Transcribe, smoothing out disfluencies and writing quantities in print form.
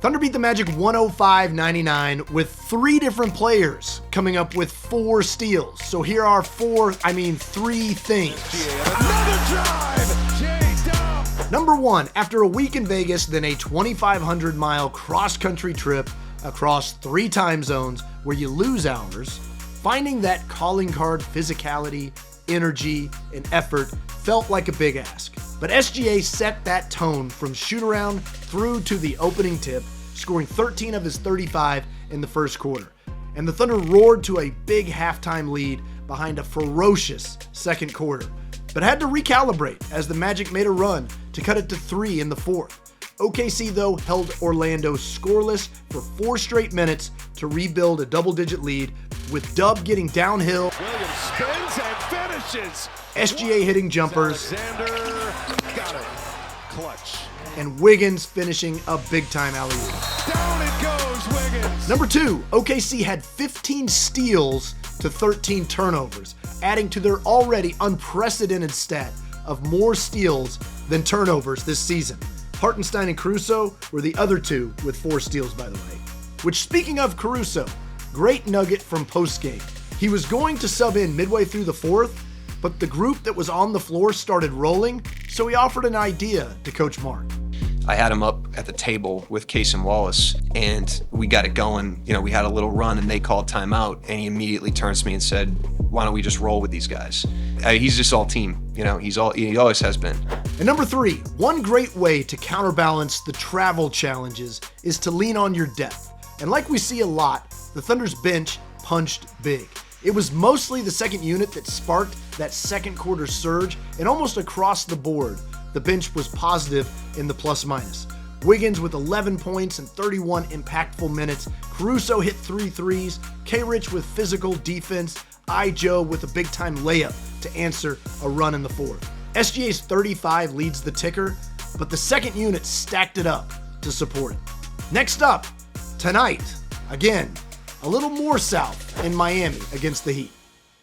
Thunder beat the Magic 105-99 with 3 different players coming up with 4 steals. So here are 3 things. Another drive! J-Dub! Number 1, after a week in Vegas, then a 2,500-mile cross-country trip across 3 time zones where you lose hours, finding that calling card physicality, energy, and effort felt like a big ask. But SGA set that tone from shoot-around through to the opening tip, scoring 13 of his 35 in the first quarter. And the Thunder roared to a big halftime lead behind a ferocious second quarter, but had to recalibrate as the Magic made a run to cut it to 3 in the fourth. OKC, though, held Orlando scoreless for 4 straight minutes to rebuild a double-digit lead, with Dub getting downhill, Williams spins and finishes. SGA hitting jumpers, Alexander got it. Clutch. and Wiggins finishing a big-time alley-oop. Down it goes, Wiggins. Number 2, OKC had 15 steals to 13 turnovers, adding to their already unprecedented stat of more steals than turnovers this season. Hartenstein and Caruso were the other 2 with 4 steals, by the way. Which, speaking of Caruso, great nugget from postgame. He was going to sub in midway through the fourth, but the group that was on the floor started rolling, so he offered an idea to Coach Mark. I had him up at the table with Case and Wallace, and we got it going. We had a little run, and they called timeout, and he immediately turns to me and said, "Why don't we just roll with these guys?" He's just all team. He always has been. And number 3, one great way to counterbalance the travel challenges is to lean on your depth. And like we see a lot, the Thunder's bench punched big. It was mostly the second unit that sparked that second quarter surge, and almost across the board, the bench was positive in the plus-minus. Wiggins with 11 points and 31 impactful minutes. Caruso hit 3 threes. K-Rich with physical defense. Joe with a big-time layup to answer a run in the fourth. SGA's 35 leads the ticker, but the second unit stacked it up to support it. Next up, tonight, again, a little more south in Miami against the Heat.